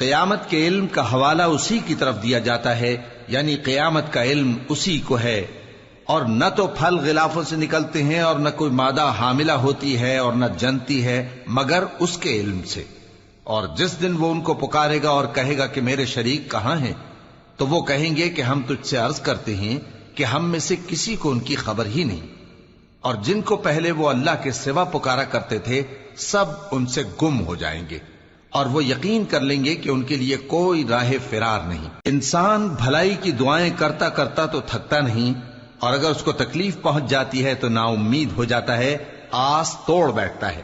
قیامت کے علم کا حوالہ اسی کی طرف دیا جاتا ہے، یعنی قیامت کا علم اسی کو ہے، اور نہ تو پھل غلافوں سے نکلتے ہیں اور نہ کوئی مادہ حاملہ ہوتی ہے اور نہ جنتی ہے مگر اس کے علم سے۔ اور جس دن وہ ان کو پکارے گا اور کہے گا کہ میرے شریک کہاں ہیں، تو وہ کہیں گے کہ ہم تجھ سے عرض کرتے ہیں کہ ہم میں سے کسی کو ان کی خبر ہی نہیں، اور جن کو پہلے وہ اللہ کے سوا پکارا کرتے تھے سب ان سے گم ہو جائیں گے، اور وہ یقین کر لیں گے کہ ان کے لیے کوئی راہ فرار نہیں۔ انسان بھلائی کی دعائیں کرتا کرتا تو تھکتا نہیں، اور اگر اس کو تکلیف پہنچ جاتی ہے تو نا امید ہو جاتا ہے، آس توڑ بیٹھتا ہے،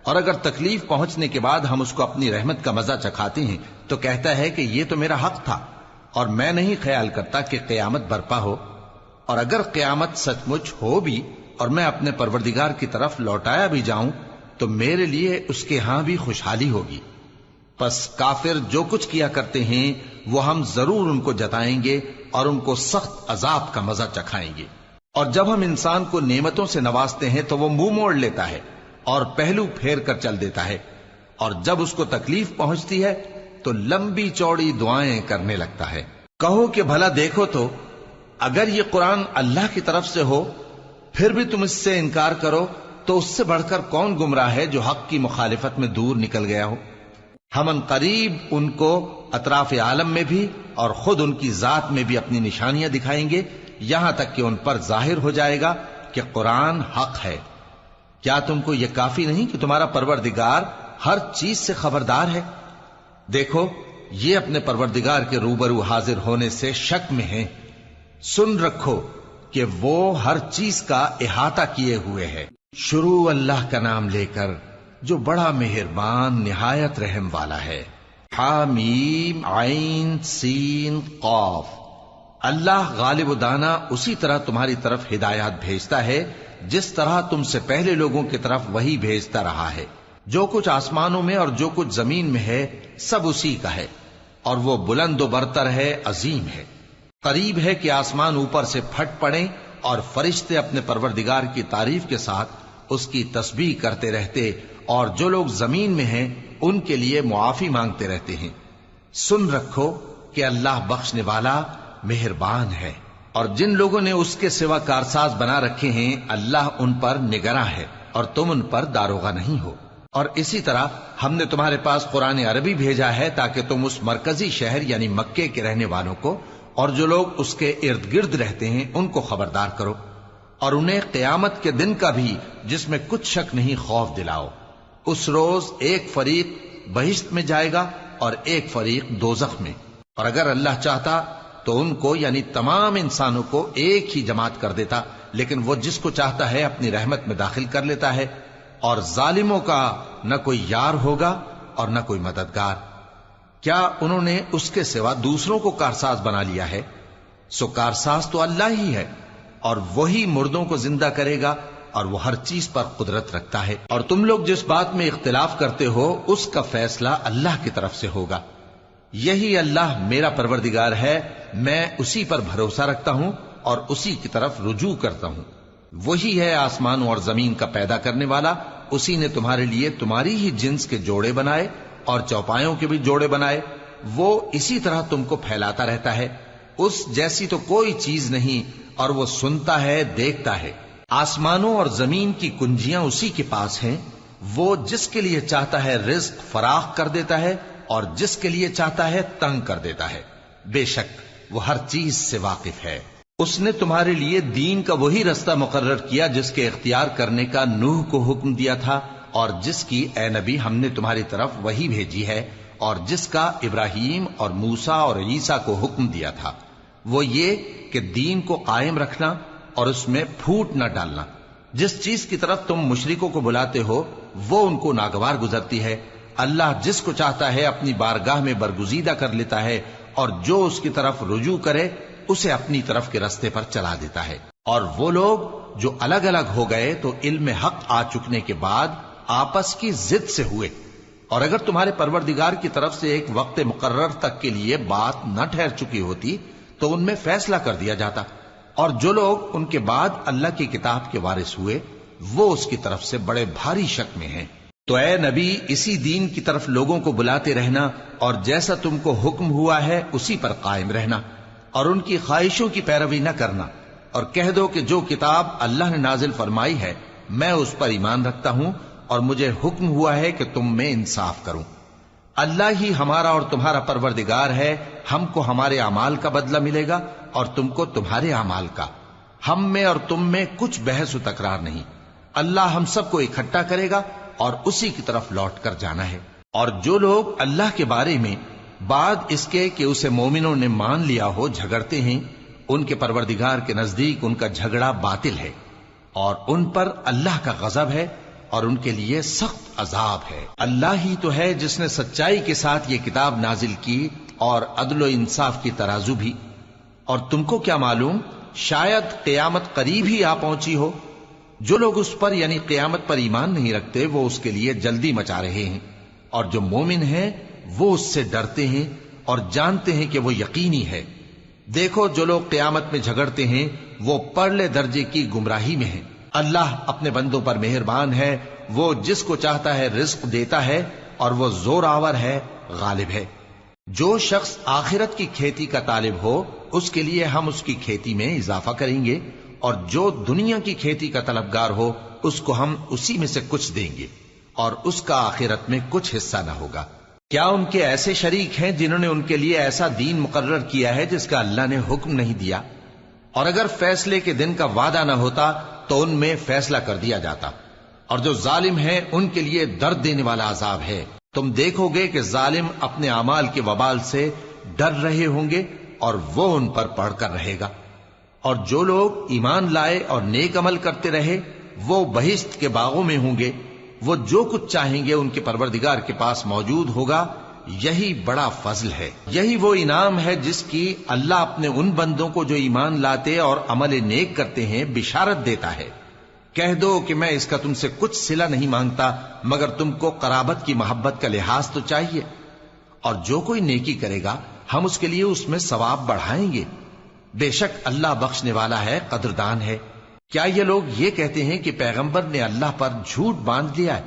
اور اگر تکلیف پہنچنے کے بعد ہم اس کو اپنی رحمت کا مزہ چکھاتے ہیں تو کہتا ہے کہ یہ تو میرا حق تھا، اور میں نہیں خیال کرتا کہ قیامت برپا ہو۔ اور اگر قیامت سچ مچ ہو بھی اور میں اپنے پروردگار کی طرف لوٹایا بھی جاؤں تو میرے لیے اس کے ہاں بھی خوشحالی ہوگی۔ پس کافر جو کچھ کیا کرتے ہیں وہ ہم ضرور ان کو جتائیں گے اور ان کو سخت عذاب کا مزہ چکھائیں گے۔ اور جب ہم انسان کو نعمتوں سے نوازتے ہیں تو وہ منہ موڑ لیتا ہے اور پہلو پھیر کر چل دیتا ہے، اور جب اس کو تکلیف پہنچتی ہے تو لمبی چوڑی دعائیں کرنے لگتا ہے۔ کہو کہ بھلا دیکھو تو اگر یہ قرآن اللہ کی طرف سے ہو پھر بھی تم اس سے انکار کرو تو اس سے بڑھ کر کون گمراہ ہے جو حق کی مخالفت میں دور نکل گیا ہو۔ ہم ان قریب ان کو اطراف عالم میں بھی اور خود ان کی ذات میں بھی اپنی نشانیاں دکھائیں گے، یہاں تک کہ ان پر ظاہر ہو جائے گا کہ قرآن حق ہے۔ کیا تم کو یہ کافی نہیں کہ تمہارا پروردگار ہر چیز سے خبردار ہے؟ دیکھو یہ اپنے پروردگار کے روبرو حاضر ہونے سے شک میں ہیں، سن رکھو کہ وہ ہر چیز کا احاطہ کیے ہوئے ہے۔ شروع اللہ کا نام لے کر جو بڑا مہربان نہایت رحم والا ہے۔ حامیم عین سین قاف۔ اللہ غالب و دانا اسی طرح تمہاری طرف ہدایات بھیجتا ہے جس طرح تم سے پہلے لوگوں کی طرف وہی بھیجتا رہا ہے۔ جو کچھ آسمانوں میں اور جو کچھ زمین میں ہے سب اسی کا ہے، اور وہ بلند و برتر ہے، عظیم ہے۔ قریب ہے کہ آسمان اوپر سے پھٹ پڑیں اور فرشتے اپنے پروردگار کی تعریف کے ساتھ اس کی تسبیح کرتے رہتے، اور جو لوگ زمین میں ہیں ان کے لیے معافی مانگتے رہتے ہیں۔ سن رکھو کہ اللہ بخشنے والا مہربان ہے، اور جن لوگوں نے اس کے سوا کارساز بنا رکھے ہیں اللہ ان پر نگراں ہے اور تم ان پر داروغہ نہیں ہو۔ اور اسی طرح ہم نے تمہارے پاس قرآن عربی بھیجا ہے تاکہ تم اس مرکزی شہر یعنی مکے کے رہنے والوں کو اور جو لوگ اس کے ارد گرد رہتے ہیں ان کو خبردار کرو، اور انہیں قیامت کے دن کا بھی جس میں کچھ شک نہیں خوف دلاؤ۔ اس روز ایک فریق بہشت میں جائے گا اور ایک فریق دوزخ میں، اور اگر اللہ چاہتا تو ان کو یعنی تمام انسانوں کو ایک ہی جماعت کر دیتا، لیکن وہ جس کو چاہتا ہے اپنی رحمت میں داخل کر لیتا ہے، اور ظالموں کا نہ کوئی یار ہوگا اور نہ کوئی مددگار۔ کیا انہوں نے اس کے سوا دوسروں کو کارساز بنا لیا ہے؟ سو کارساز تو اللہ ہی ہے، اور وہی مردوں کو زندہ کرے گا، اور وہ ہر چیز پر قدرت رکھتا ہے۔ اور تم لوگ جس بات میں اختلاف کرتے ہو اس کا فیصلہ اللہ کی طرف سے ہوگا۔ یہی اللہ میرا پروردگار ہے، میں اسی پر بھروسہ رکھتا ہوں اور اسی کی طرف رجوع کرتا ہوں۔ وہی ہے آسمانوں اور زمین کا پیدا کرنے والا، اسی نے تمہارے لیے تمہاری ہی جنس کے جوڑے بنائے اور چوپایوں کے بھی جوڑے بنائے۔ وہ اسی طرح تم کو پھیلاتا رہتا ہے، اس جیسی تو کوئی چیز نہیں، اور وہ سنتا ہے، دیکھتا ہے۔ آسمانوں اور زمین کی کنجیاں اسی کے پاس ہیں، وہ جس کے لیے چاہتا ہے رزق فراخ کر دیتا ہے اور جس کے لیے چاہتا ہے تنگ کر دیتا ہے۔ بے شک وہ ہر چیز سے واقف ہے۔ اس نے تمہارے لیے دین کا وہی رستہ مقرر کیا جس کے اختیار کرنے کا نوح کو حکم دیا تھا، اور جس کی اے نبی ہم نے تمہاری طرف وہی بھیجی ہے، اور جس کا ابراہیم اور موسیٰ اور عیسیٰ کو حکم دیا تھا، وہ یہ کہ دین کو قائم رکھنا اور اس میں پھوٹ نہ ڈالنا۔ جس چیز کی طرف تم مشرکوں کو بلاتے ہو وہ ان کو ناگوار گزرتی ہے۔ اللہ جس کو چاہتا ہے اپنی بارگاہ میں برگزیدہ کر لیتا ہے، اور جو اس کی طرف رجوع کرے اسے اپنی طرف کے رستے پر چلا دیتا ہے۔ اور وہ لوگ جو الگ الگ ہو گئے تو علم حق آ چکنے کے بعد آپس کی ضد سے ہوئے، اور اگر تمہارے پروردگار کی طرف سے ایک وقت مقرر تک کے لیے بات نہ ٹھہر چکی ہوتی تو ان میں فیصلہ کر دیا جاتا، اور جو لوگ ان کے بعد اللہ کی کتاب کے وارث ہوئے وہ اس کی طرف سے بڑے بھاری شک میں ہیں۔ تو اے نبی اسی دین کی طرف لوگوں کو بلاتے رہنا اور جیسا تم کو حکم ہوا ہے اسی پر قائم رہنا اور ان کی خواہشوں کی پیروی نہ کرنا، اور کہہ دو کہ جو کتاب اللہ نے نازل فرمائی ہے میں اس پر ایمان رکھتا ہوں اور مجھے حکم ہوا ہے کہ تم میں انصاف کروں۔ اللہ ہی ہمارا اور تمہارا پروردگار ہے، ہم کو ہمارے اعمال کا بدلہ ملے گا اور تم کو تمہارے اعمال کا، ہم میں اور تم میں کچھ بحث و تکرار نہیں۔ اللہ ہم سب کو اکٹھا کرے گا اور اسی کی طرف لوٹ کر جانا ہے۔ اور جو لوگ اللہ کے بارے میں بعد اس کے کہ اسے مومنوں نے مان لیا ہو جھگڑتے ہیں، ان کے پروردگار کے نزدیک ان کا جھگڑا باطل ہے اور ان پر اللہ کا غضب ہے اور ان کے لیے سخت عذاب ہے۔ اللہ ہی تو ہے جس نے سچائی کے ساتھ یہ کتاب نازل کی اور عدل و انصاف کی ترازو بھی۔ اور تم کو کیا معلوم، شاید قیامت قریب ہی آ پہنچی ہو۔ جو لوگ اس پر یعنی قیامت پر ایمان نہیں رکھتے وہ اس کے لیے جلدی مچا رہے ہیں، اور جو مومن ہیں وہ اس سے ڈرتے ہیں اور جانتے ہیں کہ وہ یقینی ہے۔ دیکھو جو لوگ قیامت میں جھگڑتے ہیں وہ پرلے درجے کی گمراہی میں ہیں۔ اللہ اپنے بندوں پر مہربان ہے، وہ جس کو چاہتا ہے رزق دیتا ہے اور وہ زور آور ہے، غالب ہے۔ جو شخص آخرت کی کھیتی کا طالب ہو اس کے لیے ہم اس کی کھیتی میں اضافہ کریں گے، اور جو دنیا کی کھیتی کا طلبگار ہو اس کو ہم اسی میں سے کچھ دیں گے اور اس کا آخرت میں کچھ حصہ نہ ہوگا۔ کیا ان کے ایسے شریک ہیں جنہوں نے ان کے لیے ایسا دین مقرر کیا ہے جس کا اللہ نے حکم نہیں دیا؟ اور اگر فیصلے کے دن کا وعدہ نہ ہوتا تو ان میں فیصلہ کر دیا جاتا، اور جو ظالم ہیں ان کے لیے درد دینے والا عذاب ہے۔ تم دیکھو گے کہ ظالم اپنے اعمال کے وبال سے ڈر رہے ہوں گے اور وہ ان پر پڑھ کر رہے گا۔ اور جو لوگ ایمان لائے اور نیک عمل کرتے رہے وہ بہشت کے باغوں میں ہوں گے، وہ جو کچھ چاہیں گے ان کے پروردگار کے پاس موجود ہوگا۔ یہی بڑا فضل ہے، یہی وہ انعام ہے جس کی اللہ اپنے ان بندوں کو جو ایمان لاتے اور عمل نیک کرتے ہیں بشارت دیتا ہے۔ کہہ دو کہ میں اس کا تم سے کچھ صلہ نہیں مانگتا مگر تم کو قرابت کی محبت کا لحاظ تو چاہیے، اور جو کوئی نیکی کرے گا ہم اس کے لیے اس میں ثواب بڑھائیں گے۔ بے شک اللہ بخشنے والا ہے، قدردان ہے۔ کیا یہ لوگ یہ کہتے ہیں کہ پیغمبر نے اللہ پر جھوٹ باندھ لیا ہے؟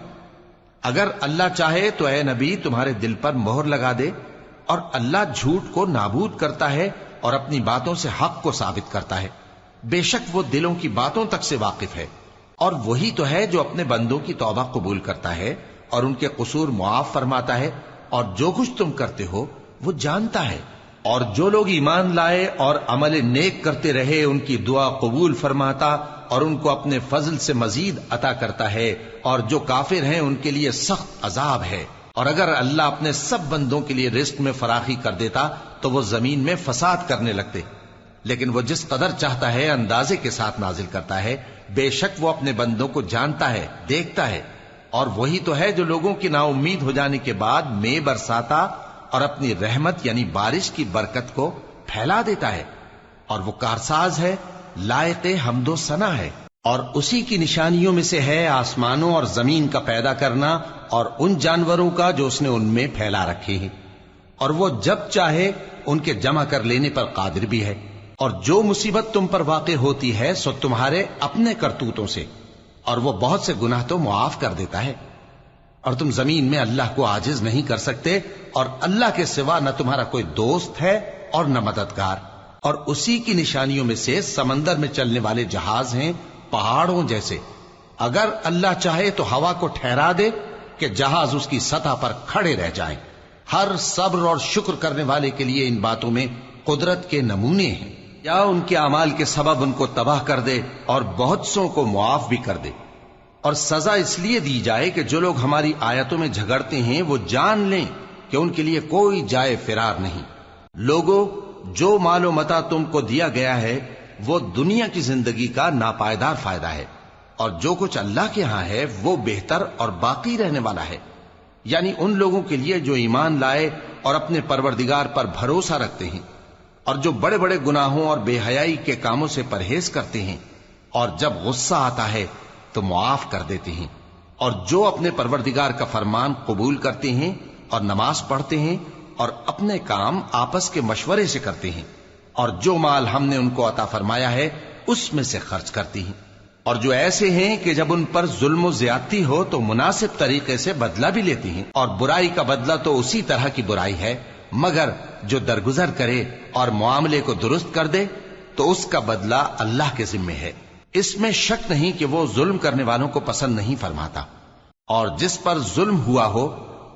اگر اللہ چاہے تو اے نبی تمہارے دل پر مہر لگا دے، اور اللہ جھوٹ کو نابود کرتا ہے اور اپنی باتوں سے حق کو ثابت کرتا ہے۔ بے شک وہ دلوں کی باتوں تک سے واقف ہے، اور وہی تو ہے جو اپنے بندوں کی توبہ قبول کرتا ہے اور ان کے قصور معاف فرماتا ہے، اور جو کچھ تم کرتے ہو وہ جانتا ہے۔ اور جو لوگ ایمان لائے اور عمل نیک کرتے رہے ان کی دعا قبول فرماتا اور ان کو اپنے فضل سے مزید عطا کرتا ہے، اور جو کافر ہیں ان کے لیے سخت عذاب ہے۔ اور اگر اللہ اپنے سب بندوں کے لیے رزق میں فراخی کر دیتا تو وہ زمین میں فساد کرنے لگتے، لیکن وہ جس قدر چاہتا ہے اندازے کے ساتھ نازل کرتا ہے۔ بے شک وہ اپنے بندوں کو جانتا ہے، دیکھتا ہے، اور وہی تو ہے جو لوگوں کی نا امید ہو جانے کے بعد مے برساتا اور اپنی رحمت یعنی بارش کی برکت کو پھیلا دیتا ہے، اور وہ کارساز ہے، لائق حمد و ثنا ہے۔ اور اسی کی نشانیوں میں سے ہے آسمانوں اور زمین کا پیدا کرنا اور ان جانوروں کا جو اس نے ان میں پھیلا رکھے ہیں، اور وہ جب چاہے ان کے جمع کر لینے پر قادر بھی ہے۔ اور جو مصیبت تم پر واقع ہوتی ہے سو تمہارے اپنے کرتوتوں سے، اور وہ بہت سے گناہ تو معاف کر دیتا ہے۔ اور تم زمین میں اللہ کو عاجز نہیں کر سکتے، اور اللہ کے سوا نہ تمہارا کوئی دوست ہے اور نہ مددگار۔ اور اسی کی نشانیوں میں سے سمندر میں چلنے والے جہاز ہیں پہاڑوں جیسے۔ اگر اللہ چاہے تو ہوا کو ٹھہرا دے کہ جہاز اس کی سطح پر کھڑے رہ جائیں۔ ہر صبر اور شکر کرنے والے کے لیے ان باتوں میں قدرت کے نمونے ہیں۔ یا ان کے اعمال کے سبب ان کو تباہ کر دے اور بہت سوں کو معاف بھی کر دے۔ اور سزا اس لیے دی جائے کہ جو لوگ ہماری آیتوں میں جھگڑتے ہیں وہ جان لیں کہ ان کے لیے کوئی جائے فرار نہیں۔ لوگوں، جو مال و متاع تم کو دیا گیا ہے وہ دنیا کی زندگی کا ناپائیدار فائدہ ہے، اور جو کچھ اللہ کے ہاں ہے وہ بہتر اور باقی رہنے والا ہے، یعنی ان لوگوں کے لیے جو ایمان لائے اور اپنے پروردگار پر بھروسہ رکھتے ہیں، اور جو بڑے بڑے گناہوں اور بے حیائی کے کاموں سے پرہیز کرتے ہیں، اور جب غصہ آتا ہے تو معاف کر دیتے ہیں، اور جو اپنے پروردگار کا فرمان قبول کرتے ہیں اور نماز پڑھتے ہیں اور اپنے کام آپس کے مشورے سے کرتے ہیں، اور جو مال ہم نے ان کو عطا فرمایا ہے اس میں سے خرچ کرتے ہیں۔ اور جو ایسے ہیں کہ جب ان پر ظلم و زیادتی ہو تو مناسب طریقے سے بدلہ بھی لیتی ہیں، اور برائی کا بدلہ تو اسی طرح کی برائی ہے، مگر جو درگزر کرے اور معاملے کو درست کر دے تو اس کا بدلہ اللہ کے ذمے ہے۔ اس میں شک نہیں کہ وہ ظلم کرنے والوں کو پسند نہیں فرماتا، اور جس پر ظلم ہوا ہو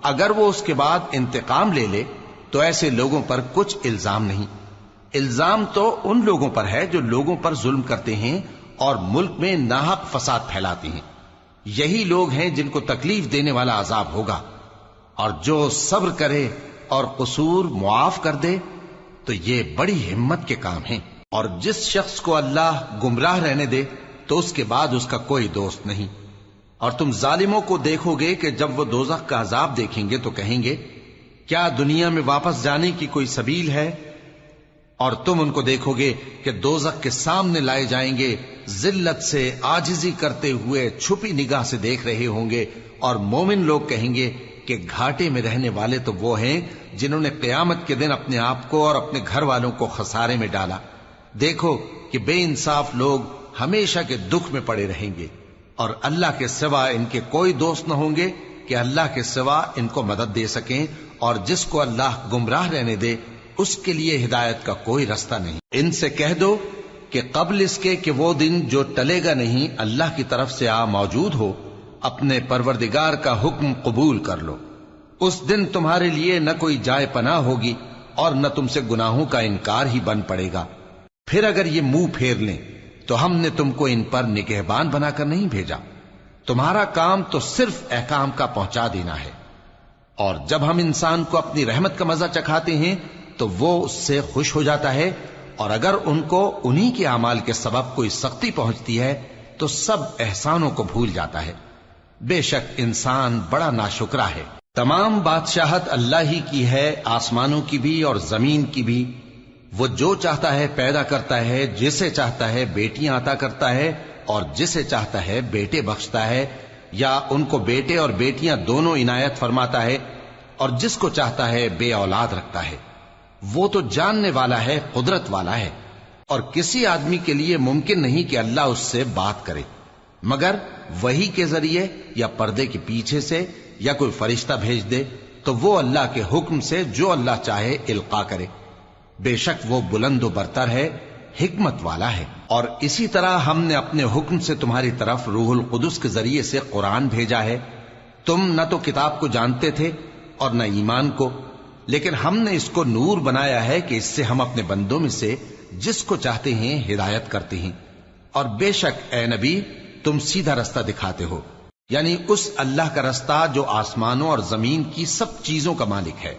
اگر وہ اس کے بعد انتقام لے لے تو ایسے لوگوں پر کچھ الزام نہیں۔ الزام تو ان لوگوں پر ہے جو لوگوں پر ظلم کرتے ہیں اور ملک میں ناحق فساد پھیلاتے ہیں، یہی لوگ ہیں جن کو تکلیف دینے والا عذاب ہوگا۔ اور جو صبر کرے اور قصور معاف کر دے تو یہ بڑی ہمت کے کام ہیں۔ اور جس شخص کو اللہ گمراہ رہنے دے تو اس کے بعد اس کا کوئی دوست نہیں۔ اور تم ظالموں کو دیکھو گے کہ جب وہ دوزخ کا عذاب دیکھیں گے تو کہیں گے کیا دنیا میں واپس جانے کی کوئی سبیل ہے؟ اور تم ان کو دیکھو گے کہ دوزخ کے سامنے لائے جائیں گے، ذلت سے عاجزی کرتے ہوئے چھپی نگاہ سے دیکھ رہے ہوں گے، اور مومن لوگ کہیں گے کہ گھاٹے میں رہنے والے تو وہ ہیں جنہوں نے قیامت کے دن اپنے آپ کو اور اپنے گھر والوں کو خسارے میں ڈالا۔ دیکھو کہ بے انصاف لوگ ہمیشہ کے دکھ میں پڑے رہیں گے، اور اللہ کے سوا ان کے کوئی دوست نہ ہوں گے کہ اللہ کے سوا ان کو مدد دے سکیں، اور جس کو اللہ گمراہ رہنے دے اس کے لیے ہدایت کا کوئی رستہ نہیں۔ ان سے کہہ دو کہ قبل اس کے کہ وہ دن جو ٹلے گا نہیں اللہ کی طرف سے آ موجود ہو، اپنے پروردگار کا حکم قبول کر لو۔ اس دن تمہارے لیے نہ کوئی جائے پناہ ہوگی اور نہ تم سے گناہوں کا انکار ہی بن پڑے گا۔ پھر اگر یہ منہ پھیر لیں تو ہم نے تم کو ان پر نگہبان بنا کر نہیں بھیجا، تمہارا کام تو صرف احکام کا پہنچا دینا ہے۔ اور جب ہم انسان کو اپنی رحمت کا مزہ چکھاتے ہیں تو وہ اس سے خوش ہو جاتا ہے، اور اگر ان کو انہی کے اعمال کے سبب کوئی سختی پہنچتی ہے تو سب احسانوں کو بھول جاتا ہے۔ بے شک انسان بڑا ناشکرا ہے۔ تمام بادشاہت اللہ ہی کی ہے، آسمانوں کی بھی اور زمین کی بھی۔ وہ جو چاہتا ہے پیدا کرتا ہے، جسے چاہتا ہے بیٹیاں عطا کرتا ہے اور جسے چاہتا ہے بیٹے بخشتا ہے، یا ان کو بیٹے اور بیٹیاں دونوں عنایت فرماتا ہے، اور جس کو چاہتا ہے بے اولاد رکھتا ہے۔ وہ تو جاننے والا ہے، قدرت والا ہے، اور کسی آدمی کے لیے ممکن نہیں کہ اللہ اس سے بات کرے مگر وحی کے ذریعے یا پردے کے پیچھے سے، یا کوئی فرشتہ بھیج دے تو وہ اللہ کے حکم سے جو اللہ چاہے القا کرے۔ بے شک وہ بلند و برتر ہے، حکمت والا ہے۔ اور اسی طرح ہم نے اپنے حکم سے تمہاری طرف روح القدس کے ذریعے سے قرآن بھیجا ہے۔ تم نہ تو کتاب کو جانتے تھے اور نہ ایمان کو، لیکن ہم نے اس کو نور بنایا ہے کہ اس سے ہم اپنے بندوں میں سے جس کو چاہتے ہیں ہدایت کرتے ہیں۔ اور بے شک اے نبی تم سیدھا رستہ دکھاتے ہو، یعنی اس اللہ کا رستہ جو آسمانوں اور زمین کی سب چیزوں کا مالک ہے۔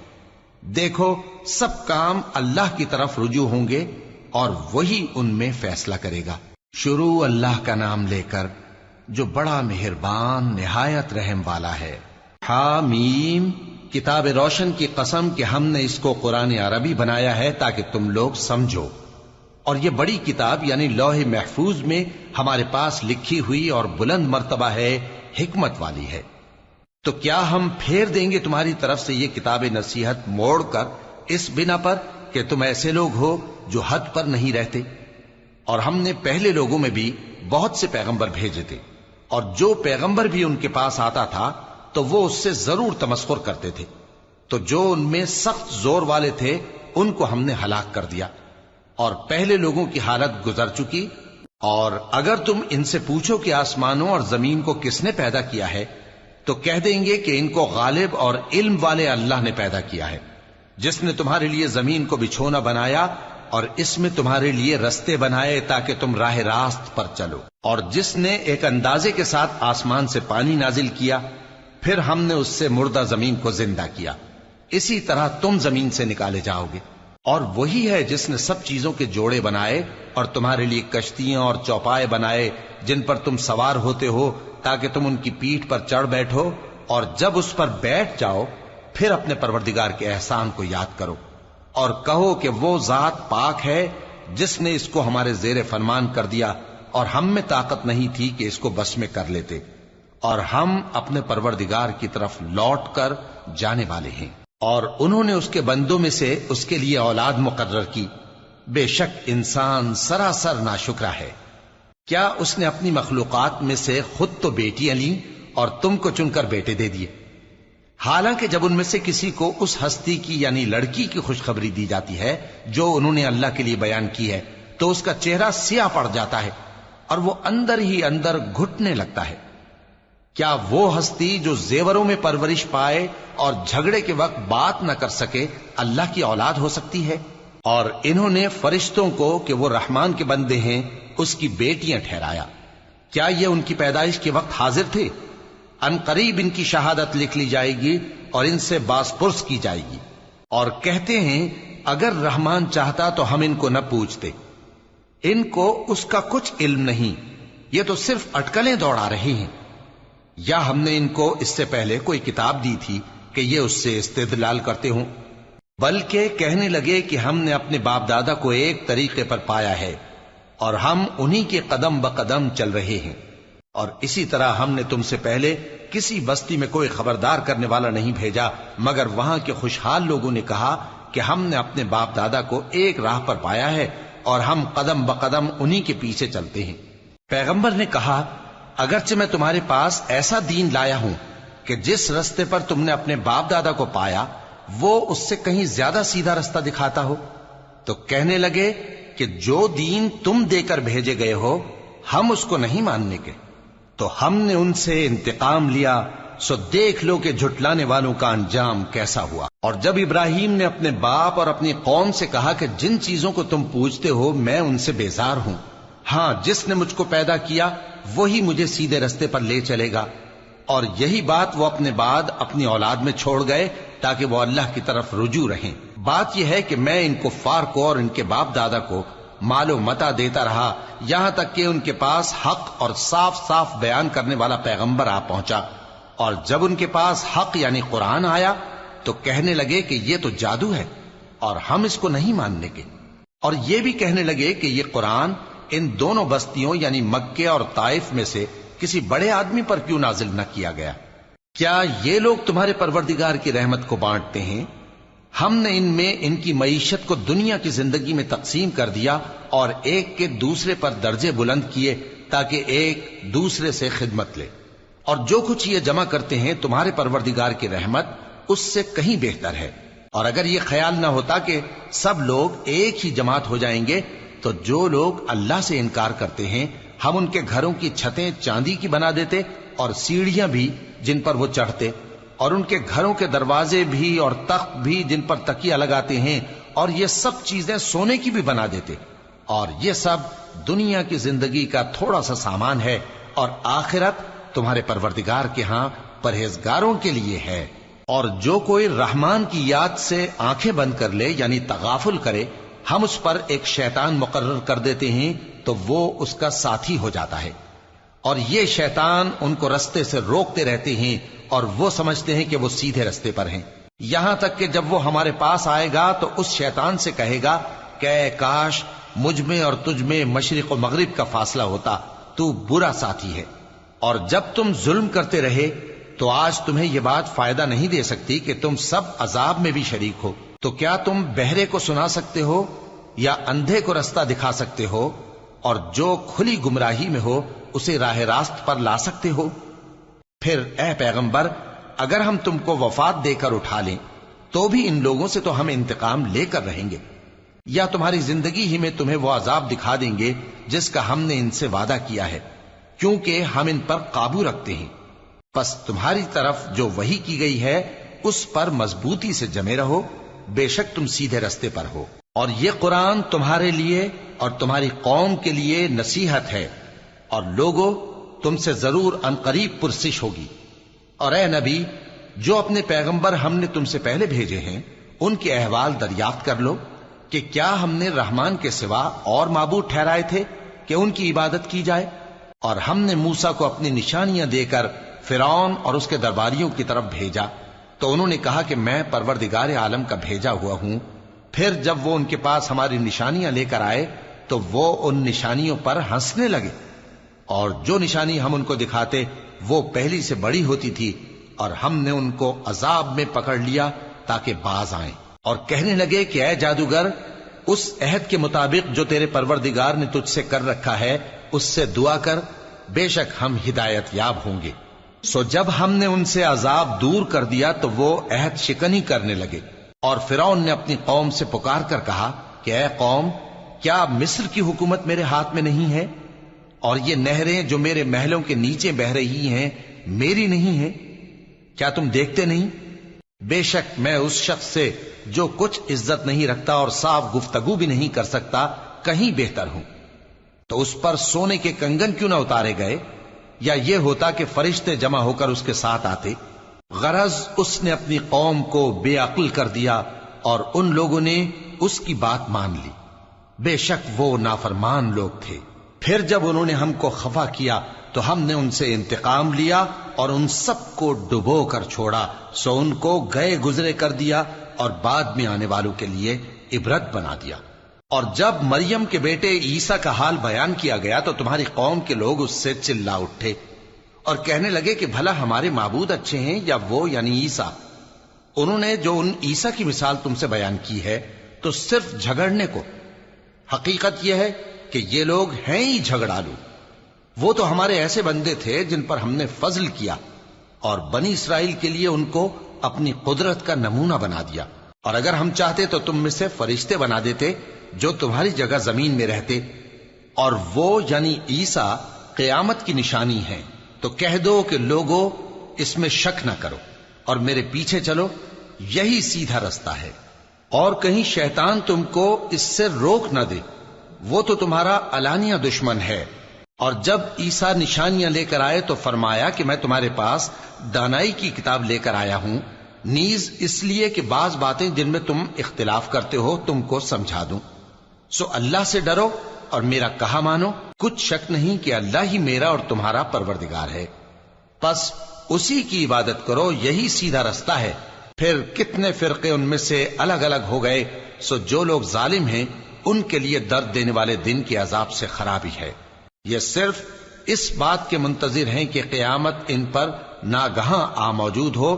دیکھو سب کام اللہ کی طرف رجوع ہوں گے اور وہی ان میں فیصلہ کرے گا۔ شروع اللہ کا نام لے کر جو بڑا مہربان نہایت رحم والا ہے۔ حامیم، کتاب روشن کی قسم کہ ہم نے اس کو قرآن عربی بنایا ہے تاکہ تم لوگ سمجھو، اور یہ بڑی کتاب یعنی لوح محفوظ میں ہمارے پاس لکھی ہوئی اور بلند مرتبہ ہے، حکمت والی ہے۔ تو کیا ہم پھیر دیں گے تمہاری طرف سے یہ کتاب نصیحت موڑ کر اس بنا پر کہ تم ایسے لوگ ہو جو حد پر نہیں رہتے؟ اور ہم نے پہلے لوگوں میں بھی بہت سے پیغمبر بھیجے تھے، اور جو پیغمبر بھی ان کے پاس آتا تھا تو وہ اس سے ضرور تمسخر کرتے تھے، تو جو ان میں سخت زور والے تھے ان کو ہم نے ہلاک کر دیا، اور پہلے لوگوں کی حالت گزر چکی۔ اور اگر تم ان سے پوچھو کہ آسمانوں اور زمین کو کس نے پیدا کیا ہے تو کہہ دیں گے کہ ان کو غالب اور علم والے اللہ نے پیدا کیا ہے، جس نے تمہارے لیے زمین کو بچھونا بنایا اور اس میں تمہارے لیے رستے بنائے تاکہ تم راہ راست پر چلو، اور جس نے ایک اندازے کے ساتھ آسمان سے پانی نازل کیا، پھر ہم نے اس سے مردہ زمین کو زندہ کیا، اسی طرح تم زمین سے نکالے جاؤ گے۔ اور وہی ہے جس نے سب چیزوں کے جوڑے بنائے اور تمہارے لیے کشتیاں اور چوپائے بنائے جن پر تم سوار ہوتے ہو تاکہ تم ان کی پیٹھ پر چڑھ بیٹھو، اور جب اس پر بیٹھ جاؤ پھر اپنے پروردگار کے احسان کو یاد کرو اور کہو کہ وہ ذات پاک ہے جس نے اس کو ہمارے زیر فرمان کر دیا اور ہم میں طاقت نہیں تھی کہ اس کو بس میں کر لیتے، اور ہم اپنے پروردگار کی طرف لوٹ کر جانے والے ہیں۔ اور انہوں نے اس کے بندوں میں سے اس کے لیے اولاد مقرر کی، بے شک انسان سراسر ناشکرا ہے۔ کیا اس نے اپنی مخلوقات میں سے خود تو بیٹیاں لیں اور تم کو چن کر بیٹے دے دیے؟ حالانکہ جب ان میں سے کسی کو اس ہستی کی یعنی لڑکی کی خوشخبری دی جاتی ہے جو انہوں نے اللہ کے لیے بیان کی ہے تو اس کا چہرہ سیاہ پڑ جاتا ہے اور وہ اندر ہی اندر گھٹنے لگتا ہے۔ کیا وہ ہستی جو زیوروں میں پرورش پائے اور جھگڑے کے وقت بات نہ کر سکے اللہ کی اولاد ہو سکتی ہے؟ اور انہوں نے فرشتوں کو کہ وہ رحمان کے بندے ہیں اس کی بیٹیاں ٹھہرایا۔ کیا یہ ان کی پیدائش کے وقت حاضر تھے؟ ان قریب ان کی شہادت لکھ لی جائے گی اور ان سے باز پرس کی جائے گی۔ اور کہتے ہیں اگر رحمان چاہتا تو ہم ان کو نہ پوچھتے، ان کو اس کا کچھ علم نہیں، یہ تو صرف اٹکلیں دوڑا رہے ہیں۔ یا ہم نے ان کو اس سے پہلے کوئی کتاب دی تھی کہ یہ اس سے استدلال کرتے ہوں؟ بلکہ کہنے لگے کہ ہم نے اپنے باپ دادا کو ایک طریقے پر پایا ہے اور ہم انہی کے قدم بقدم چل رہے ہیں، اور اسی طرح ہم نے تم سے پہلے کسی بستی میں کوئی خبردار کرنے والا نہیں بھیجا مگر وہاں کے خوشحال لوگوں نے کہا کہ ہم نے اپنے باپ دادا کو ایک راہ پر پایا ہے اور ہم قدم بقدم انہی کے پیچھے چلتے ہیں۔ پیغمبر نے کہا اگرچہ میں تمہارے پاس ایسا دین لایا ہوں کہ جس رستے پر تم نے اپنے باپ دادا کو پایا وہ اس سے کہیں زیادہ سیدھا رستہ دکھاتا ہو، تو کہنے لگے کہ جو دین تم دے کر بھیجے گئے ہو ہم اس کو نہیں ماننے کے، تو ہم نے ان سے انتقام لیا، سو دیکھ لو کہ جھٹلانے والوں کا انجام کیسا ہوا۔ اور جب ابراہیم نے اپنے باپ اور اپنی قوم سے کہا کہ جن چیزوں کو تم پوجتے ہو میں ان سے بیزار ہوں، ہاں جس نے مجھ کو پیدا کیا وہی مجھے سیدھے رستے پر لے چلے گا، اور یہی بات وہ اپنے بعد اپنی اولاد میں چھوڑ گئے تاکہ وہ اللہ کی طرف رجوع رہیں۔ بات یہ ہے کہ میں ان کفار کو اور ان کے باپ دادا کو مال و متاع دیتا رہا یہاں تک کہ ان کے پاس حق اور صاف صاف بیان کرنے والا پیغمبر آ پہنچا، اور جب ان کے پاس حق یعنی قرآن آیا تو کہنے لگے کہ یہ تو جادو ہے اور ہم اس کو نہیں ماننے کے، اور یہ بھی کہنے لگے کہ یہ قرآن ان دونوں بستیوں یعنی مکے اور طائف میں سے کسی بڑے آدمی پر کیوں نازل نہ کیا گیا؟ کیا یہ لوگ تمہارے پروردگار کی رحمت کو بانٹتے ہیں؟ ہم نے ان میں ان کی معیشت کو دنیا کی زندگی میں تقسیم کر دیا اور ایک کے دوسرے پر درجے بلند کیے تاکہ ایک دوسرے سے خدمت لے، اور جو کچھ یہ جمع کرتے ہیں تمہارے پروردگار کی رحمت اس سے کہیں بہتر ہے۔ اور اگر یہ خیال نہ ہوتا کہ سب لوگ ایک ہی جماعت ہو جائیں گے تو جو لوگ اللہ سے انکار کرتے ہیں ہم ان کے گھروں کی چھتیں چاندی کی بنا دیتے اور سیڑھیاں بھی جن پر وہ چڑھتے، اور ان کے گھروں کے دروازے بھی اور تخت بھی جن پر تکیہ لگاتے ہیں، اور یہ سب چیزیں سونے کی بھی بنا دیتے، اور یہ سب دنیا کی زندگی کا تھوڑا سا سامان ہے، اور آخرت تمہارے پروردگار کے ہاں پرہیزگاروں کے لیے ہے۔ اور جو کوئی رحمان کی یاد سے آنکھیں بند کر لے یعنی تغافل کرے ہم اس پر ایک شیطان مقرر کر دیتے ہیں تو وہ اس کا ساتھی ہو جاتا ہے، اور یہ شیطان ان کو رستے سے روکتے رہتے ہیں اور وہ سمجھتے ہیں کہ وہ سیدھے رستے پر ہیں، یہاں تک کہ جب وہ ہمارے پاس آئے گا تو اس شیطان سے کہے گا کہ اے کاش مجھ میں اور تجھ میں مشرق و مغرب کا فاصلہ ہوتا، تو برا ساتھی ہے۔ اور جب تم ظلم کرتے رہے تو آج تمہیں یہ بات فائدہ نہیں دے سکتی کہ تم سب عذاب میں بھی شریک ہو، تو کیا تم بہرے کو سنا سکتے ہو یا اندھے کو رستہ دکھا سکتے ہو، اور جو کھلی گمراہی میں ہو اسے راہ راست پر لا سکتے ہو؟ پھر اے پیغمبر اگر ہم تم کو وفات دے کر اٹھا لیں تو بھی ان لوگوں سے تو ہم انتقام لے کر رہیں گے، یا تمہاری زندگی ہی میں تمہیں وہ عذاب دکھا دیں گے جس کا ہم نے ان سے وعدہ کیا ہے، کیونکہ ہم ان پر قابو رکھتے ہیں۔ پس تمہاری طرف جو وحی کی گئی ہے اس پر مضبوطی سے جمے رہو، بے شک تم سیدھے رستے پر ہو، اور یہ قرآن تمہارے لیے اور تمہاری قوم کے لیے نصیحت ہے، اور لوگوں تم سے ضرور عنقریب پرسش ہوگی۔ اور اے نبی جو اپنے پیغمبر ہم نے تم سے پہلے بھیجے ہیں ان کے احوال دریافت کر لو کہ کیا ہم نے رحمان کے سوا اور معبود ٹھہرائے تھے کہ ان کی عبادت کی جائے؟ اور ہم نے موسیٰ کو اپنی نشانیاں دے کر فرعون اور اس کے درباریوں کی طرف بھیجا تو انہوں نے کہا کہ میں پروردگار عالم کا بھیجا ہوا ہوں۔ پھر جب وہ ان کے پاس ہماری نشانیاں لے کر آئے تو وہ ان نشانیوں پر ہنسنے لگے، اور جو نشانی ہم ان کو دکھاتے وہ پہلی سے بڑی ہوتی تھی، اور ہم نے ان کو عذاب میں پکڑ لیا تاکہ باز آئیں، اور کہنے لگے کہ اے جادوگر اس عہد کے مطابق جو تیرے پروردگار نے تجھ سے کر رکھا ہے اس سے دعا کر، بے شک ہم ہدایت یاب ہوں گے۔ سو جب ہم نے ان سے عذاب دور کر دیا تو وہ عہد شکنی کرنے لگے، اور فرعون نے اپنی قوم سے پکار کر کہا کہ اے قوم، کیا مصر کی حکومت میرے ہاتھ میں نہیں ہے؟ اور یہ نہریں جو میرے محلوں کے نیچے بہ رہی ہیں میری نہیں ہیں؟ کیا تم دیکھتے نہیں؟ بے شک میں اس شخص سے جو کچھ عزت نہیں رکھتا اور صاف گفتگو بھی نہیں کر سکتا کہیں بہتر ہوں۔ تو اس پر سونے کے کنگن کیوں نہ اتارے گئے، یا یہ ہوتا کہ فرشتے جمع ہو کر اس کے ساتھ آتے؟ غرض اس نے اپنی قوم کو بے عقل کر دیا اور ان لوگوں نے اس کی بات مان لی۔ بے شک وہ نافرمان لوگ تھے۔ پھر جب انہوں نے ہم کو خفا کیا تو ہم نے ان سے انتقام لیا اور ان سب کو ڈبو کر چھوڑا، سو ان کو گئے گزرے کر دیا اور بعد میں آنے والوں کے لیے عبرت بنا دیا۔ اور جب مریم کے بیٹے عیسیٰ کا حال بیان کیا گیا تو تمہاری قوم کے لوگ اس سے چلا اٹھے اور کہنے لگے کہ بھلا ہمارے معبود اچھے ہیں یا وہ یعنی عیسیٰ؟ انہوں نے جو ان عیسیٰ کی مثال تم سے بیان کی ہے تو صرف جھگڑنے کو۔ حقیقت یہ ہے کہ یہ لوگ ہیں ہی جھگڑالو۔ وہ تو ہمارے ایسے بندے تھے جن پر ہم نے فضل کیا، اور بنی اسرائیل کے لیے ان کو اپنی قدرت کا نمونہ بنا دیا۔ اور اگر ہم چاہتے تو تم میں سے فرشتے بنا دیتے جو تمہاری جگہ زمین میں رہتے، اور وہ یعنی عیسیٰ قیامت کی نشانی ہے۔ تو کہہ دو کہ لوگوں اس میں شک نہ کرو اور میرے پیچھے چلو، یہی سیدھا رستہ ہے، اور کہیں شیطان تم کو اس سے روک نہ دے، وہ تو تمہارا علانیہ دشمن ہے۔ اور جب عیسیٰ نشانیاں لے کر آئے تو فرمایا کہ میں تمہارے پاس دانائی کی کتاب لے کر آیا ہوں، نیز اس لیے کہ بعض باتیں جن میں تم اختلاف کرتے ہو تم کو سمجھا دوں۔ سو اللہ سے ڈرو اور میرا کہا مانو، کچھ شک نہیں کہ اللہ ہی میرا اور تمہارا پروردگار ہے، بس اسی کی عبادت کرو، یہی سیدھا رستہ ہے۔ پھر کتنے فرقے ان میں سے الگ الگ ہو گئے، سو جو لوگ ظالم ہیں ان کے لیے درد دینے والے دن کے عذاب سے خرابی ہے۔ یہ صرف اس بات کے منتظر ہیں کہ قیامت ان پر ناگہاں آ موجود ہو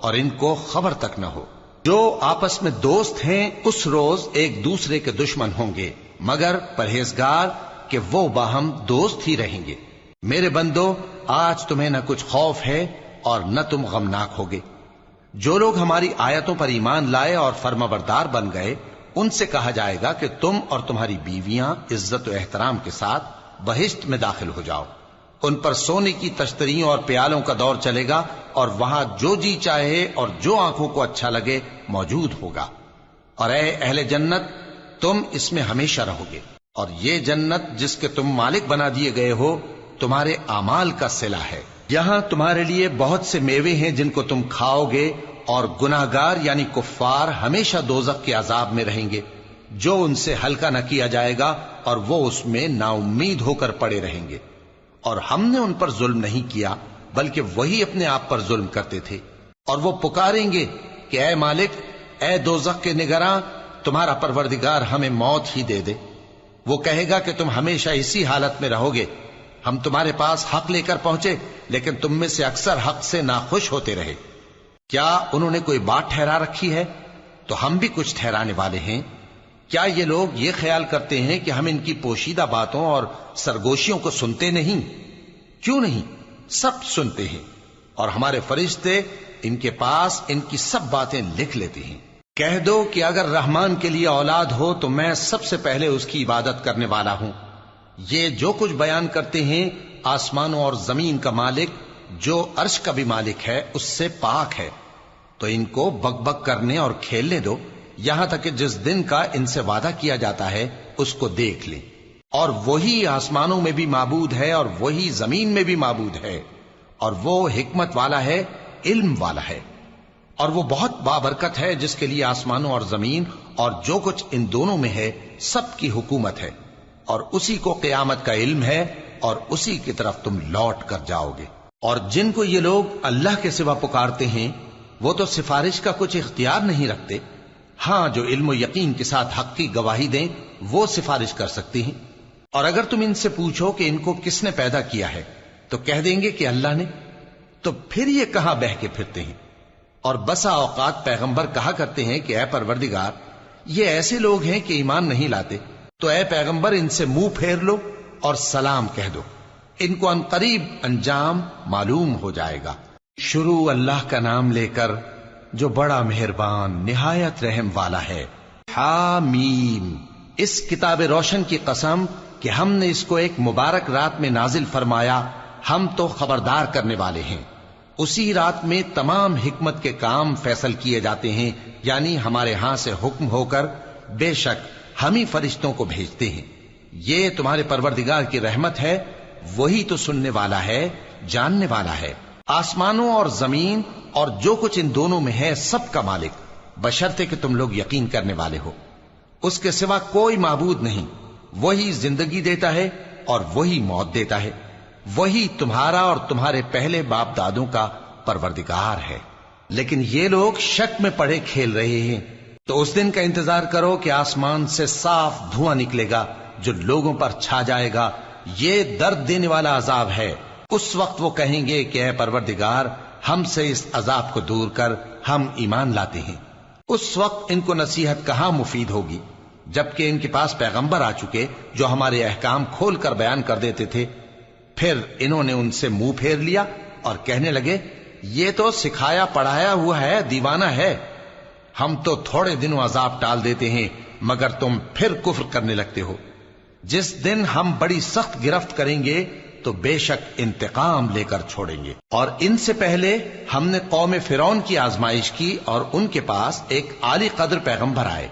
اور ان کو خبر تک نہ ہو۔ جو آپس میں دوست ہیں اس روز ایک دوسرے کے دشمن ہوں گے، مگر پرہیزگار کہ وہ باہم دوست ہی رہیں گے۔ میرے بندو، آج تمہیں نہ کچھ خوف ہے اور نہ تم غمناک ہوگے۔ جو لوگ ہماری آیتوں پر ایمان لائے اور فرمانبردار بن گئے، ان سے کہا جائے گا کہ تم اور تمہاری بیویاں عزت و احترام کے ساتھ بہشت میں داخل ہو جاؤ۔ ان پر سونے کی تشتریوں اور پیالوں کا دور چلے گا، اور وہاں جو جی چاہے اور جو آنکھوں کو اچھا لگے موجود ہوگا۔ اور اے اہل جنت، تم اس میں ہمیشہ رہو گے، اور یہ جنت جس کے تم مالک بنا دیے گئے ہو تمہارے اعمال کا صلہ ہے۔ یہاں تمہارے لیے بہت سے میوے ہیں جن کو تم کھاؤ گے، اور گناہگار یعنی کفار ہمیشہ دوزخ کے عذاب میں رہیں گے، جو ان سے ہلکا نہ کیا جائے گا، اور وہ اس میں نا امید ہو کر پڑے رہیں گے۔ اور ہم نے ان پر ظلم نہیں کیا بلکہ وہی اپنے آپ پر ظلم کرتے تھے۔ اور وہ پکاریں گے کہ اے مالک، اے دوزخ کے نگراں، تمہارا پروردگار ہمیں موت ہی دے دے۔ وہ کہے گا کہ تم ہمیشہ اسی حالت میں رہو گے، ہم تمہارے پاس حق لے کر پہنچے لیکن تم میں سے اکثر حق سے ناخوش ہوتے رہے۔ کیا انہوں نے کوئی بات ٹھہرا رکھی ہے؟ تو ہم بھی کچھ ٹھہرانے والے ہیں۔ کیا یہ لوگ یہ خیال کرتے ہیں کہ ہم ان کی پوشیدہ باتوں اور سرگوشیوں کو سنتے نہیں؟ کیوں نہیں، سب سنتے ہیں، اور ہمارے فرشتے ان کے پاس ان کی سب باتیں لکھ لیتے ہیں۔ کہہ دو کہ اگر رحمان کے لیے اولاد ہو تو میں سب سے پہلے اس کی عبادت کرنے والا ہوں۔ یہ جو کچھ بیان کرتے ہیں آسمانوں اور زمین کا مالک جو عرش کا بھی مالک ہے اس سے پاک ہے، تو ان کو بک بک کرنے اور کھیلنے دو، یہاں تک کہ جس دن کا ان سے وعدہ کیا جاتا ہے اس کو دیکھ لیں۔ اور وہی آسمانوں میں بھی معبود ہے اور وہی زمین میں بھی معبود ہے، اور وہ حکمت والا ہے، علم والا ہے، اور وہ بہت بابرکت ہے جس کے لیے آسمانوں اور زمین اور جو کچھ ان دونوں میں ہے سب کی حکومت ہے، اور اسی کو قیامت کا علم ہے، اور اسی کی طرف تم لوٹ کر جاؤ گے۔ اور جن کو یہ لوگ اللہ کے سوا پکارتے ہیں وہ تو سفارش کا کچھ اختیار نہیں رکھتے، ہاں جو علم و یقین کے ساتھ حق کی گواہی دیں وہ سفارش کر سکتے ہیں۔ اور اگر تم ان سے پوچھو کہ ان کو کس نے پیدا کیا ہے تو کہہ دیں گے کہ اللہ نے، تو پھر یہ کہاں بہہ کے پھرتے ہیں۔ اور بسا اوقات پیغمبر کہا کرتے ہیں کہ اے پروردگار، یہ ایسے لوگ ہیں کہ ایمان نہیں لاتے، تو اے پیغمبر ان سے منہ پھیر لو اور سلام کہہ دو، ان کو عنقریب انجام معلوم ہو جائے گا۔ شروع اللہ کا نام لے کر جو بڑا مہربان نہایت رحم والا ہے۔ حامیم، اس کتاب روشن کی قسم کہ ہم نے اس کو ایک مبارک رات میں نازل فرمایا، ہم تو خبردار کرنے والے ہیں۔ اسی رات میں تمام حکمت کے کام فیصل کیے جاتے ہیں، یعنی ہمارے ہاں سے حکم ہو کر بے شک ہم ہی فرشتوں کو بھیجتے ہیں۔ یہ تمہارے پروردگار کی رحمت ہے، وہی تو سننے والا ہے، جاننے والا ہے۔ آسمانوں اور زمین اور جو کچھ ان دونوں میں ہے سب کا مالک، بشرطے کہ تم لوگ یقین کرنے والے ہو۔ اس کے سوا کوئی معبود نہیں، وہی زندگی دیتا ہے اور وہی موت دیتا ہے، وہی تمہارا اور تمہارے پہلے باپ دادوں کا پروردگار ہے۔ لیکن یہ لوگ شک میں پڑے کھیل رہے ہیں۔ تو اس دن کا انتظار کرو کہ آسمان سے صاف دھواں نکلے گا جو لوگوں پر چھا جائے گا، یہ درد دینے والا عذاب ہے۔ اس وقت وہ کہیں گے کہ اے پروردگار، ہم سے اس عذاب کو دور کر، ہم ایمان لاتے ہیں۔ اس وقت ان کو نصیحت کہاں مفید ہوگی، جبکہ ان کے پاس پیغمبر آ چکے جو ہمارے احکام کھول کر بیان کر دیتے تھے۔ پھر انہوں نے ان سے منہ پھیر لیا اور کہنے لگے، یہ تو سکھایا پڑھایا ہوا ہے، دیوانہ ہے۔ ہم تو تھوڑے دنوں عذاب ٹال دیتے ہیں مگر تم پھر کفر کرنے لگتے ہو۔ جس دن ہم بڑی سخت گرفت کریں گے تو بے شک انتقام لے کر چھوڑیں گے۔ اور ان سے پہلے ہم نے قوم فرعون کی آزمائش کی اور ان کے پاس ایک عالی قدر پیغمبر آئے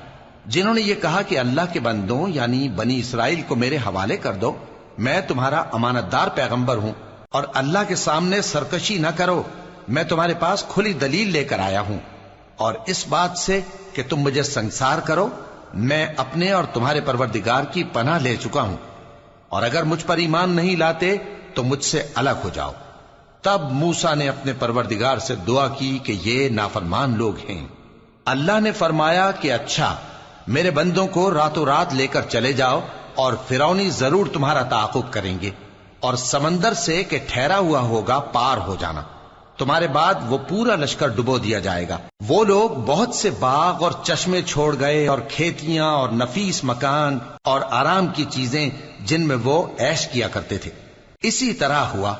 جنہوں نے یہ کہا کہ اللہ کے بندوں یعنی بنی اسرائیل کو میرے حوالے کر دو، میں تمہارا امانت دار پیغمبر ہوں، اور اللہ کے سامنے سرکشی نہ کرو، میں تمہارے پاس کھلی دلیل لے کر آیا ہوں، اور اس بات سے کہ تم مجھے سنسار کرو، میں اپنے اور تمہارے پروردگار کی پناہ لے چکا ہوں، اور اگر مجھ پر ایمان نہیں لاتے تو مجھ سے الگ ہو جاؤ۔ تب موسیٰ نے اپنے پروردگار سے دعا کی کہ یہ نافرمان لوگ ہیں۔ اللہ نے فرمایا کہ اچھا، میرے بندوں کو راتوں رات لے کر چلے جاؤ، اور فرعونی ضرور تمہارا تعاقب کریں گے، اور سمندر سے کہ ٹھہرا ہوا ہوگا پار ہو جانا، تمہارے بعد وہ پورا لشکر ڈبو دیا جائے گا۔ وہ لوگ بہت سے باغ اور چشمے چھوڑ گئے اور کھیتیاں اور نفیس مکان اور آرام کی چیزیں جن میں وہ عیش کیا کرتے تھے۔ اسی طرح ہوا،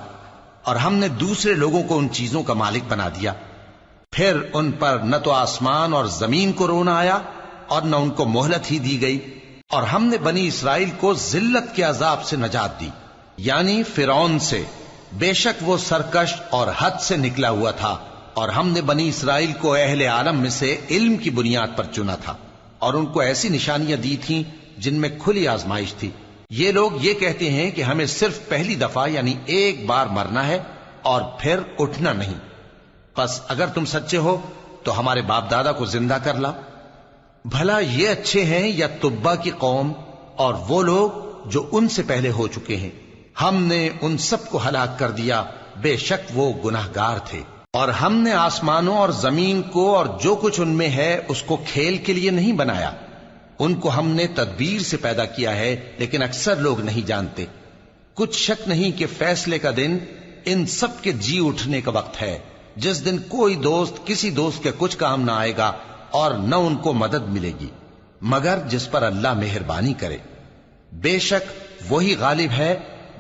اور ہم نے دوسرے لوگوں کو ان چیزوں کا مالک بنا دیا۔ پھر ان پر نہ تو آسمان اور زمین کو رونا آیا اور نہ ان کو مہلت ہی دی گئی، اور ہم نے بنی اسرائیل کو ذلت کے عذاب سے نجات دی، یعنی فرعون سے، بے شک وہ سرکش اور حد سے نکلا ہوا تھا، اور ہم نے بنی اسرائیل کو اہل عالم میں سے علم کی بنیاد پر چنا تھا، اور ان کو ایسی نشانیاں دی تھیں جن میں کھلی آزمائش تھی۔ یہ لوگ یہ کہتے ہیں کہ ہمیں صرف پہلی دفعہ یعنی ایک بار مرنا ہے اور پھر اٹھنا نہیں، پس اگر تم سچے ہو تو ہمارے باپ دادا کو زندہ کر لاؤ۔ بھلا یہ اچھے ہیں یا تبا کی قوم اور وہ لوگ جو ان سے پہلے ہو چکے ہیں؟ ہم نے ان سب کو ہلاک کر دیا، بے شک وہ گناہگار تھے۔ اور ہم نے آسمانوں اور زمین کو اور جو کچھ ان میں ہے اس کو کھیل کے لیے نہیں بنایا، ان کو ہم نے تدبیر سے پیدا کیا ہے، لیکن اکثر لوگ نہیں جانتے۔ کچھ شک نہیں کہ فیصلے کا دن ان سب کے جی اٹھنے کا وقت ہے، جس دن کوئی دوست کسی دوست کے کچھ کام نہ آئے گا اور نہ ان کو مدد ملے گی مگر جس پر اللہ مہربانی کرے۔ بے شک وہی غالب ہے،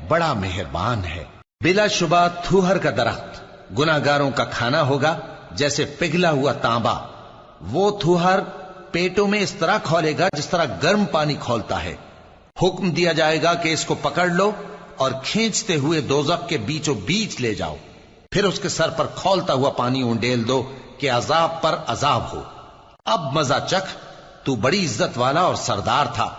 بڑا مہربان ہے۔ بلا شبہ تھوہر کا درخت گناہگاروں کا کھانا ہوگا، جیسے پگھلا ہوا تانبا۔ وہ تھوہر پیٹوں میں اس طرح کھولے گا جس طرح گرم پانی کھولتا ہے۔ حکم دیا جائے گا کہ اس کو پکڑ لو اور کھینچتے ہوئے دوزخ کے بیچوں بیچ لے جاؤ، پھر اس کے سر پر کھولتا ہوا پانی اونڈیل دو کہ عذاب پر عذاب ہو۔ اب مزہ چکھ، تو بڑی عزت والا اور سردار تھا۔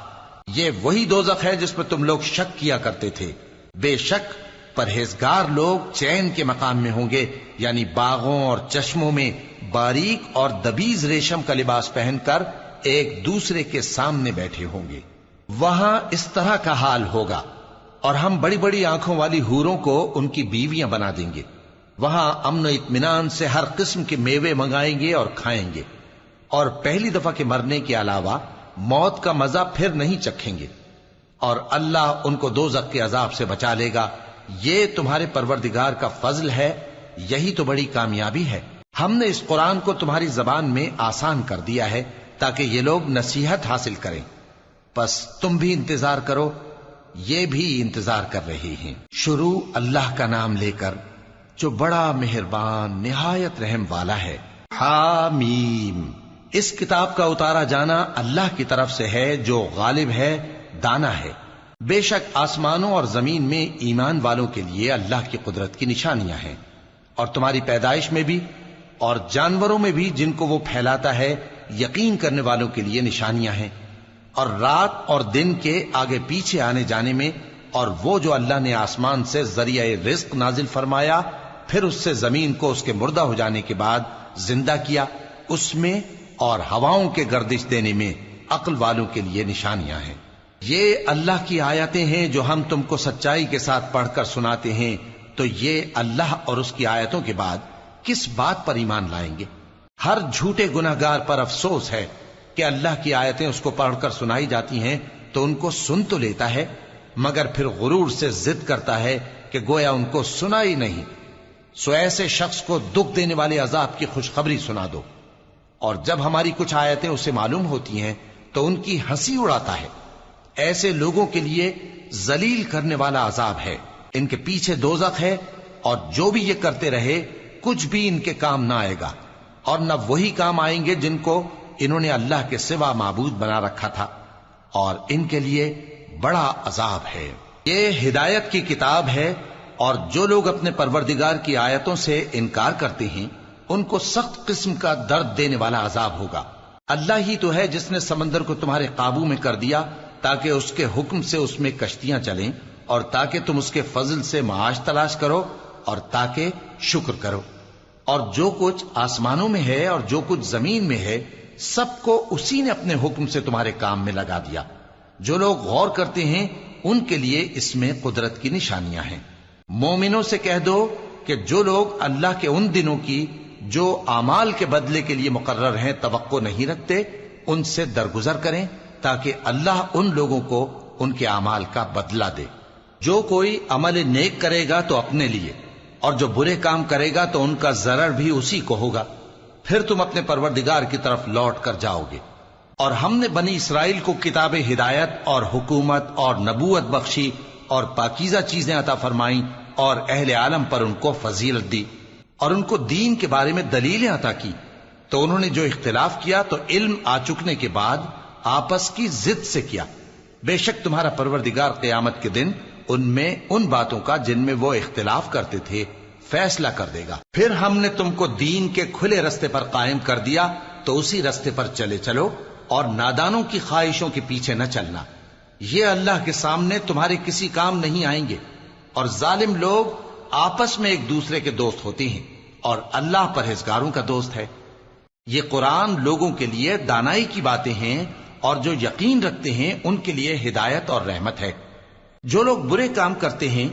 یہ وہی دوزخ ہے جس پر تم لوگ شک کیا کرتے تھے۔ بے شک پرہیزگار لوگ چین کے مقام میں ہوں گے، یعنی باغوں اور چشموں میں باریک اور دبیز ریشم کا لباس پہن کر ایک دوسرے کے سامنے بیٹھے ہوں گے۔ وہاں اس طرح کا حال ہوگا، اور ہم بڑی بڑی آنکھوں والی حوروں کو ان کی بیویاں بنا دیں گے۔ وہاں امن و اطمینان سے ہر قسم کے میوے منگائیں گے اور کھائیں گے، اور پہلی دفعہ کے مرنے کے علاوہ موت کا مزہ پھر نہیں چکھیں گے، اور اللہ ان کو دوزخ کے عذاب سے بچا لے گا۔ یہ تمہارے پروردگار کا فضل ہے، یہی تو بڑی کامیابی ہے۔ ہم نے اس قرآن کو تمہاری زبان میں آسان کر دیا ہے تاکہ یہ لوگ نصیحت حاصل کریں، پس تم بھی انتظار کرو یہ بھی انتظار کر رہے ہیں۔ شروع اللہ کا نام لے کر جو بڑا مہربان نہایت رحم والا ہے۔ حامیم، اس کتاب کا اتارا جانا اللہ کی طرف سے ہے جو غالب ہے، دانا ہے۔ بے شک آسمانوں اور زمین میں ایمان والوں کے لیے اللہ کی قدرت کی نشانیاں ہیں، اور تمہاری پیدائش میں بھی اور جانوروں میں بھی جن کو وہ پھیلاتا ہے یقین کرنے والوں کے لیے نشانیاں ہیں، اور رات اور دن کے آگے پیچھے آنے جانے میں، اور وہ جو اللہ نے آسمان سے ذریعہ رزق نازل فرمایا پھر اس سے زمین کو اس کے مردہ ہو جانے کے بعد زندہ کیا، اس میں اور ہواؤں کے گردش دینے میں عقل والوں کے لیے نشانیاں ہیں۔ یہ اللہ کی آیتیں ہیں جو ہم تم کو سچائی کے ساتھ پڑھ کر سناتے ہیں، تو یہ اللہ اور اس کی آیتوں کے بعد کس بات پر ایمان لائیں گے؟ ہر جھوٹے گناہگار پر افسوس ہے کہ اللہ کی آیتیں اس کو پڑھ کر سنائی جاتی ہیں تو ان کو سن تو لیتا ہے، مگر پھر غرور سے ضد کرتا ہے کہ گویا ان کو سنا ہی نہیں۔ سو ایسے شخص کو دکھ دینے والے عذاب کی خوشخبری سنا دو، اور جب ہماری کچھ آیتیں اسے معلوم ہوتی ہیں تو ان کی ہنسی اڑاتا ہے۔ ایسے لوگوں کے لیے ذلیل کرنے والا عذاب ہے، ان کے پیچھے دوزخ ہے، اور جو بھی یہ کرتے رہے کچھ بھی ان کے کام نہ آئے گا، اور نہ وہی کام آئیں گے جن کو انہوں نے اللہ کے سوا معبود بنا رکھا تھا، اور ان کے لیے بڑا عذاب ہے۔ یہ ہدایت کی کتاب ہے، اور جو لوگ اپنے پروردگار کی آیتوں سے انکار کرتے ہیں ان کو سخت قسم کا درد دینے والا عذاب ہوگا۔ اللہ ہی تو ہے جس نے سمندر کو تمہارے قابو میں کر دیا تاکہ اس کے حکم سے اس میں کشتیاں چلیں، اور تاکہ تم اس کے فضل سے معاش تلاش کرو، اور تاکہ شکر کرو۔ اور جو کچھ آسمانوں میں ہے اور جو کچھ زمین میں ہے سب کو اسی نے اپنے حکم سے تمہارے کام میں لگا دیا۔ جو لوگ غور کرتے ہیں ان کے لیے اس میں قدرت کی نشانیاں ہیں۔ مومنوں سے کہہ دو کہ جو لوگ اللہ کے ان دنوں کی جو اعمال کے بدلے کے لیے مقرر ہیں توقع نہیں رکھتے، ان سے درگزر کریں تاکہ اللہ ان لوگوں کو ان کے اعمال کا بدلہ دے۔ جو کوئی عمل نیک کرے گا تو اپنے لیے، اور جو برے کام کرے گا تو ان کا ضرر بھی اسی کو ہوگا، پھر تم اپنے پروردگار کی طرف لوٹ کر جاؤ گے۔ اور ہم نے بنی اسرائیل کو کتاب ہدایت اور حکومت اور نبوت بخشی اور پاکیزہ چیزیں عطا فرمائیں، اور اہل عالم پر ان کو فضیلت دی، اور ان کو دین کے بارے میں دلیلیں عطا کی، تو انہوں نے جو اختلاف کیا تو علم آ چکنے کے بعد آپس کی ضد سے کیا۔ بے شک تمہارا پروردگار قیامت کے دن ان میں ان باتوں کا جن میں وہ اختلاف کرتے تھے فیصلہ کر دے گا۔ پھر ہم نے تم کو دین کے کھلے رستے پر قائم کر دیا تو اسی رستے پر چلے چلو، اور نادانوں کی خواہشوں کے پیچھے نہ چلنا، یہ اللہ کے سامنے تمہارے کسی کام نہیں آئیں گے۔ اور ظالم لوگ آپس میں ایک دوسرے کے دوست ہوتے ہیں، اور اللہ پرہیزگاروں کا دوست ہے۔ یہ قرآن لوگوں کے لیے دانائی کی باتیں ہیں، اور جو یقین رکھتے ہیں ان کے لیے ہدایت اور رحمت ہے۔ جو لوگ برے کام کرتے ہیں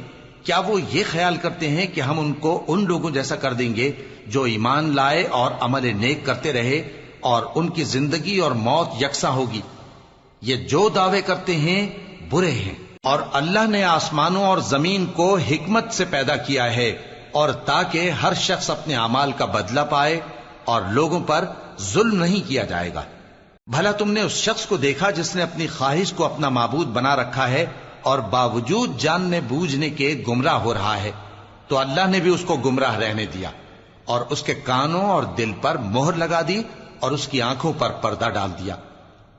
کیا وہ یہ خیال کرتے ہیں کہ ہم ان کو ان لوگوں جیسا کر دیں گے جو ایمان لائے اور عمل نیک کرتے رہے اور ان کی زندگی اور موت یکساں ہوگی؟ یہ جو دعوے کرتے ہیں برے ہیں۔ اور اللہ نے آسمانوں اور زمین کو حکمت سے پیدا کیا ہے، اور تاکہ ہر شخص اپنے اعمال کا بدلہ پائے، اور لوگوں پر ظلم نہیں کیا جائے گا۔ بھلا تم نے اس شخص کو دیکھا جس نے اپنی خواہش کو اپنا معبود بنا رکھا ہے اور باوجود جاننے بوجھنے کے گمراہ ہو رہا ہے؟ تو اللہ نے بھی اس کو گمراہ رہنے دیا، اور اس کے کانوں اور دل پر مہر لگا دی، اور اس کی آنکھوں پر پردہ ڈال دیا۔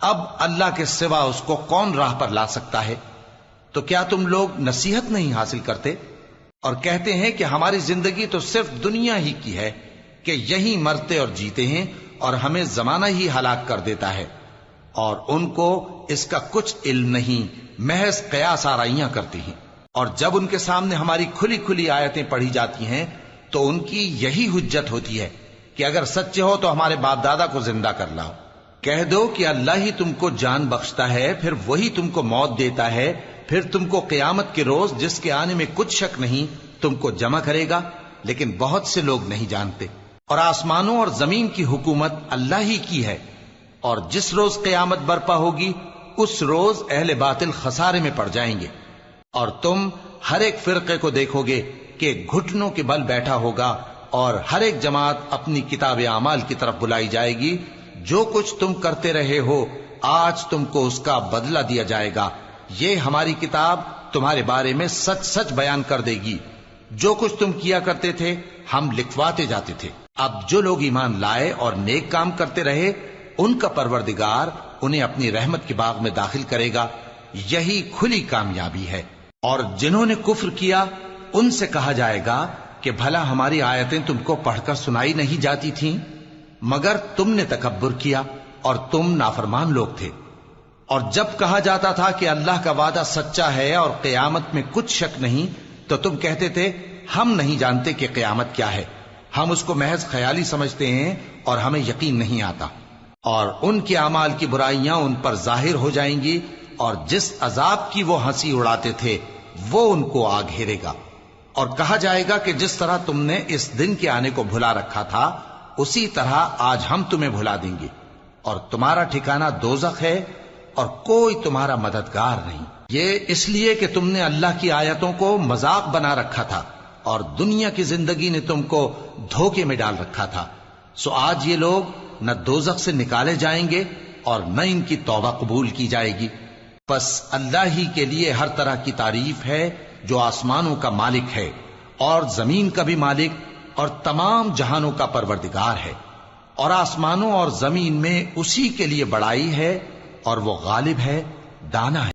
اب اللہ کے سوا اس کو کون راہ پر لا سکتا ہے؟ تو کیا تم لوگ نصیحت نہیں حاصل کرتے اور کہتے ہیں کہ ہماری زندگی تو صرف دنیا ہی کی ہے، کہ یہی مرتے اور جیتے ہیں، اور ہمیں زمانہ ہی ہلاک کر دیتا ہے، اور ان کو اس کا کچھ علم نہیں، محض قیاس آرائیاں کرتی ہیں۔ اور جب ان کے سامنے ہماری کھلی کھلی آیتیں پڑھی جاتی ہیں تو ان کی یہی حجت ہوتی ہے کہ اگر سچے ہو تو ہمارے باپ دادا کو زندہ کر لاؤ۔ کہہ دو کہ اللہ ہی تم کو جان بخشتا ہے، پھر وہی تم کو موت دیتا ہے، پھر تم کو قیامت کے روز جس کے آنے میں کچھ شک نہیں تم کو جمع کرے گا، لیکن بہت سے لوگ نہیں جانتے۔ اور آسمانوں اور زمین کی حکومت اللہ ہی کی ہے، اور جس روز قیامت برپا ہوگی اس روز اہل باطل خسارے میں پڑ جائیں گے۔ اور تم ہر ایک فرقے کو دیکھو گے کہ گھٹنوں کے بل بیٹھا ہوگا، اور ہر ایک جماعت اپنی کتاب اعمال کی طرف بلائی جائے گی۔ جو کچھ تم کرتے رہے ہو آج تم کو اس کا بدلہ دیا جائے گا، یہ ہماری کتاب تمہارے بارے میں سچ سچ بیان کر دے گی. جو کچھ تم کیا کرتے تھے ہم لکھواتے جاتے تھے. اب جو لوگ ایمان لائے اور نیک کام کرتے رہے ان کا پروردگار انہیں اپنی رحمت کے باغ میں داخل کرے گا. یہی کھلی کامیابی ہے. اور جنہوں نے کفر کیا ان سے کہا جائے گا کہ بھلا ہماری آیتیں تم کو پڑھ کر سنائی نہیں جاتی تھیں؟ مگر تم نے تکبر کیا اور تم نافرمان لوگ تھے. اور جب کہا جاتا تھا کہ اللہ کا وعدہ سچا ہے اور قیامت میں کچھ شک نہیں تو تم کہتے تھے ہم نہیں جانتے کہ قیامت کیا ہے، ہم اس کو محض خیالی سمجھتے ہیں اور ہمیں یقین نہیں آتا. اور ان کے اعمال کی برائیاں ان پر ظاہر ہو جائیں گی اور جس عذاب کی وہ ہنسی اڑاتے تھے وہ ان کو آ گھیرے گا. اور کہا جائے گا کہ جس طرح تم نے اس دن کے آنے کو بھلا رکھا تھا اسی طرح آج ہم تمہیں بھلا دیں گے، اور تمہارا ٹھکانہ دوزخ ہے اور کوئی تمہارا مددگار نہیں. یہ اس لیے کہ تم نے اللہ کی آیتوں کو مذاق بنا رکھا تھا اور دنیا کی زندگی نے تم کو دھوکے میں ڈال رکھا تھا. سو آج یہ لوگ نہ دوزخ سے نکالے جائیں گے اور نہ ان کی توبہ قبول کی جائے گی. پس اللہ ہی کے لیے ہر طرح کی تعریف ہے جو آسمانوں کا مالک ہے اور زمین کا بھی مالک اور تمام جہانوں کا پروردگار ہے. اور آسمانوں اور زمین میں اسی کے لیے بڑائی ہے اور وہ غالب ہے، دانا ہے.